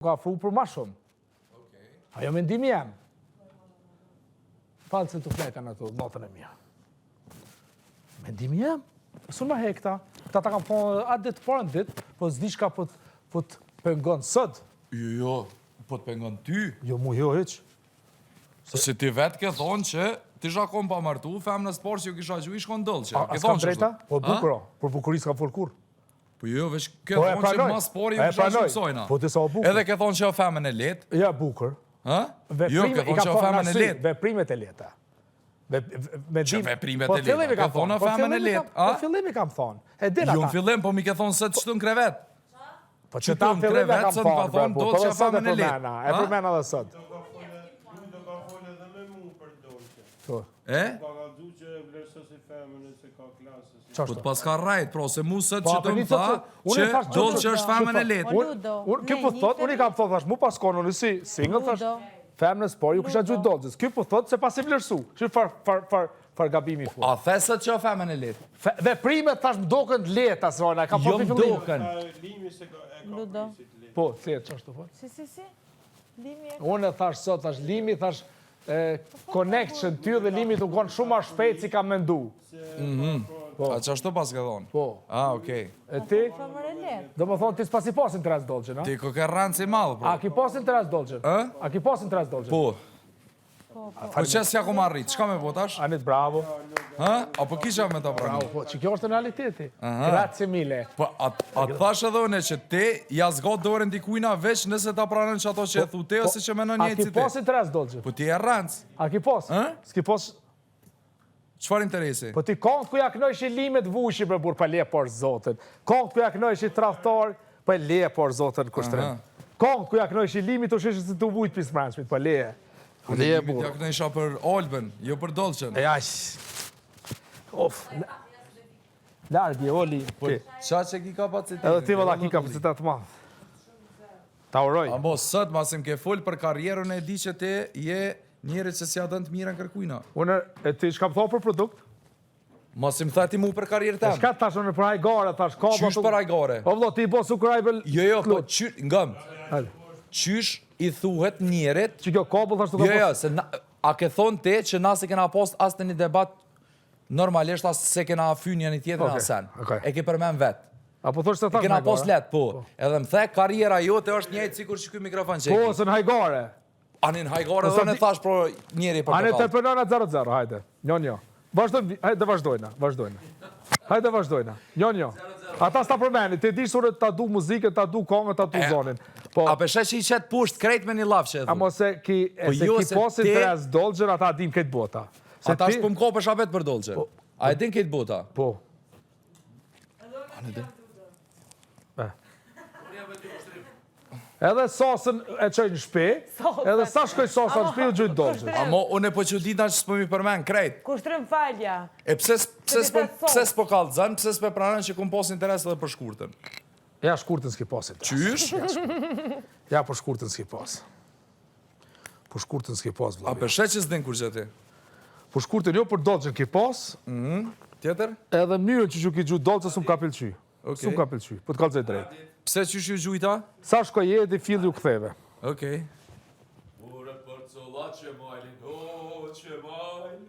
Ka fru për ma shumë. Ajo mendimi jam. Falë se të flekan ato, notën e mija. Mendimi jam. Su ma hekta. Ta kam thonë atë ditë parën ditë, po zdi shka po të pengon sët. Jo, po të pengon ty. Jo, mu jo heq. Se ti vetë ke thonë që ti shakon pa martu, femë në sport që ju kisha gju i shkon dëllë që. A s'kam drejta? Po bukro. Për bukuris ka folë kur. Po jo, veç ke thonë që ma spori ju kisha gju kësojna. Po të sa o bukur. Edhe ke thonë që o femën e letë. Ja, bukur. Jo, ke thonë që o femën e letë. Veprimet e leta. Që veprimet e letë. Ke thonë o femën e letë. Po fillimi kam thonë. Jo, në fillim, po mi ke thonë se të shtu në krevet. Po që ta fillim e kam thonë. Po dhe sot e përmena. E përmena dhe sot. Po të pas ka rajt, pro se mu sët që të më tha që dollë që është femën e letë. Kjo po thot, unë i kam thot, thash, mu pas konë, unë si single, thash, femën e sport, ju kisha gjujtë dollës. Kjo po thot, se pas i vlerësu. Që far gabimi fu. A the sët që o femën e letë? Dhe primet, thash, mdokën leta, srona, ka po të fillim. Ludo. Po, thjetë, që është të fot? Si. Limi e... Unë e thash sot, thash, limi, thash, connection ty dhe limi të konë shumë a shpejt si ka mendu. A që ashtu pas ka thonë? Po. A, okej. E ti? Femër e letë. Do më thonë, ti s'pasi pas interes dolqen, a? Ti ko ke rënë si malë, A pro. ki pas interes dolqen? A ki pas interes dolqen? Po. Po që s'ja ku marrit, qka me po tash? Anit, bravo. A po kisha me ta prani? Po, që kjo është realiteti. Grazie mille. Po, a thash edhe une që ti ja zgot dorën dikujna veç nëse ta pranën që ato që e thu te, ose që menon A njëtë ki si ti. pas interes dolqen? Po ti e rëndës. A ki pas? S'ki pas? Qfar interesi? Po ti kont ku ja knojsh i limet vushi për burë, pa le por zotin. Kont ku ja knojsh i traftar, pa le por zotin kushtrim. Kont ku ja knojsh i limit, u shishë si të vujt pis mranshmit, pa le. Le e burë. Ja këne isha për Olben, jo për Dolqen. E ash. Of. Largi, oli. Qa që ki kapacitet? Edhe ti vëlla ki kapacitet madh. Ta uroj. Ambo, sët masim ke full për karjerën e di që ti je njerët që si adën të mirën kërkujna. Unë, e ti shka pëtho për produkt? Masim tha ti mu për karjerë tem. Shka të thash unë për hajgare, thash ka... Qysh për hajgare? O vlo, ti i bo sukrajbel... Jo, po, ngëm. Qysh i thuhet njerët... Që kjo kabel thash të ka Jo, se a ke thonë te që na se kena post as të një debat normalisht as se kena fynja një tjetër në asen. E ke përmen vetë. Apo thosh se thash kena post let, po. Edhe më the, karjera jote është njëjtë sikur që ky mikrofon që e Po, ki. se në hajgare. Anin hajgore dhe në thash pro njeri për të Anin kalë. të përnona 0-0, hajde. Njo. Vazhdojnë, hajde vazhdojnë. Hajde vazhdojnë. Njo. Ata s'ta përmeni, ti di surë ta du muzikën, ta du kongën, ta du zonin. A peshe që i qetë pusht krejt me një lafë që e thu. Amo se ki posin tres dolgjën, ata din këtë bota. Ata është pëm ko për shabet për dolgjën. A e din këtë bota? Po. Edhe sasën e qoj në shpi, edhe sa shkoj sasën në shpi u gjujtë dolgjën. Amo, unë e po që dita që s'po mi përmen krejt. Kushtrim falja. E pse s'po kallë zënë, pse s'pe pranën që kum pos interes edhe për shkurtën? Ja, shkurtën s'ki pas interes. Qysh? Ja, për shkurtën s'ki pas. Për shkurtën s'ki pas, A vëllai. peshe që s'din kur që ti? Për shkurtën jo për dolgjën ki pas, Tjetër? edhe mënyrën që që ki gjujtë dolgjën s'u ka pëlqy. Okej. S'u ka pëlqy, po të kallëzoj drejt. Pse qysh ju gjujta? Sa shkoj jeti, fill ju ktheve. Okej. Ure për colla që majlin, o që majlin.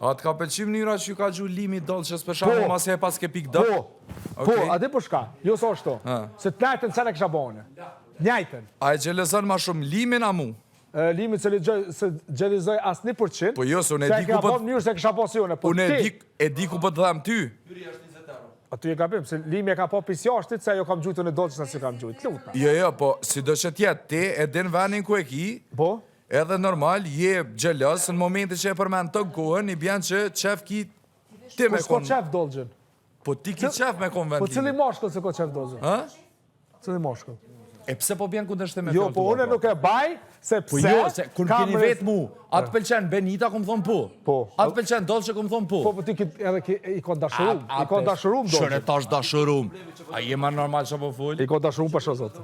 A të ka pëlqim njëra që ju ka gju limi dolqës për shamë, mas e pas ke pik dëp? Po, a di për shka? Jo sa është to. Se të najten se në kisha bone. Njajten. A e gjelezën ma shumë limin a mu? Limit se gjelizoj as 1%. Po jo, se unë Se e e di kena ku po pët... mënyrë se kisha po si une. Po Unë ti, e di ku pët dhem ty. aty e kapim, se limi e ka po pis jashtit, se jo kam gjujtë në dolqës nësi kam gjujtë. Lutna. Jo, po, si do që tjetë, ti e din venin ku e ki, Po? edhe normal, je gjelës, në momentin që e përmen të kohën, i bjen që qef ki ti me Po s'ko kon... qef dolgjën. Po ti ki qef me kon Po cili vendimin. moshkull se ko qef dolgjën? Ha? Cili moshkull? E pse po bjen kundërshtim me Jo, fjalë po tua, unë nuk e baj, se Po pse... jo, se kur kam keni vetë mu, atë pëlqen Benita kum thon po. Po. Atë pëlqen Dolce kum thon po. Po, ti edhe i kon dashurum. I kon dashurum Shëre dolgjën. tash dashurum. A je ma normal që po full? I kon dashurum për shozotë.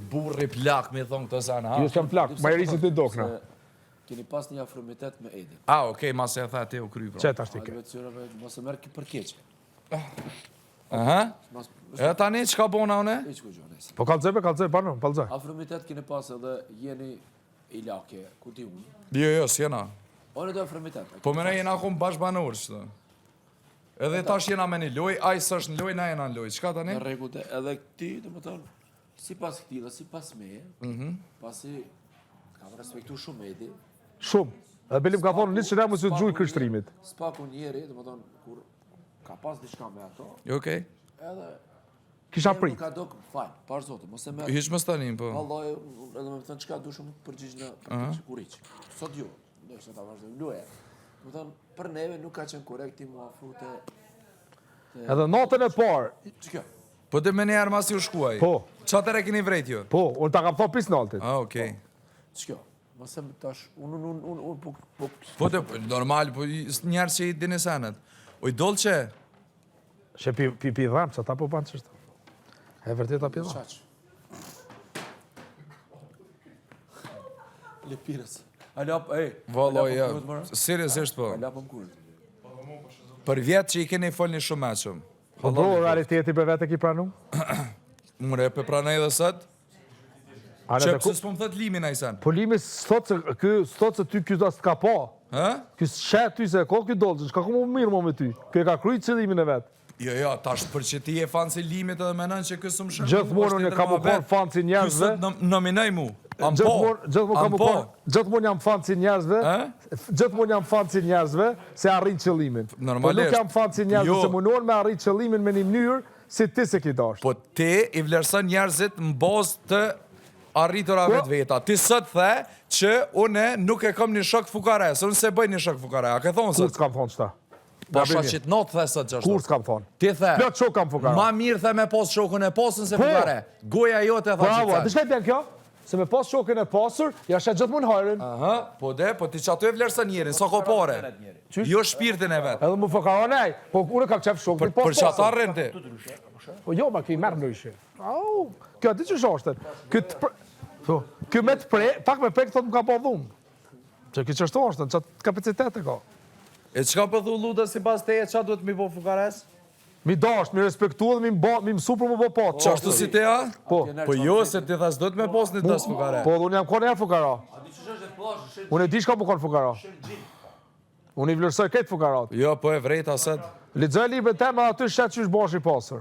Burri plak me thon këtë sen, ha? Ju s'kam plak, ma i risi ti dokna. Keni pas një afërmitet me Edin. Ah, okej, mas e tha ti u kry, bro. Qe tash ti ke? Alve cyrave, mos e merë për keq. Aha. E tani çka bona une? E që ku gjonë, Po kalzoj, pano, kalzoj. Afërmitet keni pas edhe jeni i lake, ku ti unë. Jo, s'jena. Onë do afërmitet. Po mëne jena kom bashkëbanor, që edhe tash jena me një loj, a i s'është në loj, na jena në loj. Qka tani? Në rregull të edhe këti, të më thonë, si pas këti dhe si pas meje, pasi kam respektu shumë Edi, Shumë. Edhe Belim ka thonë, nisë që ne mu si të gjuj kështrimit. s'paku njeri, të më thonë, kur ka pas diçka me ato, Okej. edhe Kisha nuk prit. ka do, fajn, parë zote, mos e me... Hiq më stanin, po. Allah, edhe me thënë, qka du shumë përgjigj në përgjigj, kur iq. Sot jo, do ishte ta vazhdojmë luja. Më thënë, për neve nuk ka qenë korekt ti mu afru të... Edhe natën e parë, Që kjo? Po të me njerë mas ju shkuaj. Po. Qa të keni vrejt jo? po, unë ta kam thonë pis naltit. Ah, okej. Që kjo? Mos e më tash, unë, po... Po të, normal, po njerë që i dini senet. O i dollë që? She pi dhamë, që ta po panë qështë. E vërtet ta pi dhamë. Qaq. Lepirës. Alap, ej. Valloj, ja. alap më kurët, Seriosisht po. Alap më kurët. Për vjetë që i keni folni shumë meqëm. Po bro, realiteti për vete ki pranu? Mure, për pranej dhe sët? Anë Që edhe ku... pësë s'po më thët limin a i sen? Po limi s'thot se ty ky da s'ka pa. Hë? Ky s'shet ty se ka ky dolë, shka ku më mirë më me ty. Ky e ka kryjt qëllimin e vetë. Jo, jo, tash për që ti e fanë si limit edhe menon që kësë më shërë. Gjithmonë unë kam u konë fanë si njerëzve. Kësë nominoj mu. Am po. Gjithmonë jam fanë si njerëzve. Gjithmonë jam fanë si njerëzve se arrin qëllimin. Po Normalisht. nuk jam fanë si njerëzve Jo. se mundohen me arrit qëllimin me një mënyrë si ti se ki dash. Po ti i vlerëson njerëzit në bazë të arriturave të veta. Ti sot the që une nuk e kam një shok fukare, se unë se bëj një shok fukare. A ke thonë Kur sot? s'kam thonë qëta? Po shaqit not the sot gjashtu. Kur s'kam thonë? Ti the. Plot shok kam fukara. Ma mirë the me pos shokun e posën se Po. fukare. Goja jote tha Bravo, që të shkaj bjen kjo? Se me pas shokën e pasur, ja shet gjithmonë hajrin. Aha, po po ti që ato e vlerëson njerin, sa ko pare. Jo shpirtin e vetë. Edhe më fukaron ai, po unë kam qef shokën Për që ata rrën ti. Po jo, ma ki merë ndryshe. Au, kjo di që shoshtet. Kjo me të pre, pak me prek thot më ka po dhumë. Që kjo qështu është, në qatë kapacitet e ka. E qka pëthu luda si pas teje, qa duhet mi po fukares? Mi dasht, mi respektu dhe mi mësu për më bo patë. Qashtu si teja? Po, Po jo, se ti thas duhet me pos një tas fukare. po dhe unë jam konë e fukara. Unë e di shka më konë fukara. Unë i vlerësoj këtë fukarat. Jo, po e vrejta sët. Lidzoj libën te me aty shetë që është bash i pasër.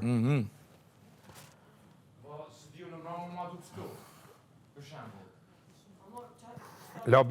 Labi.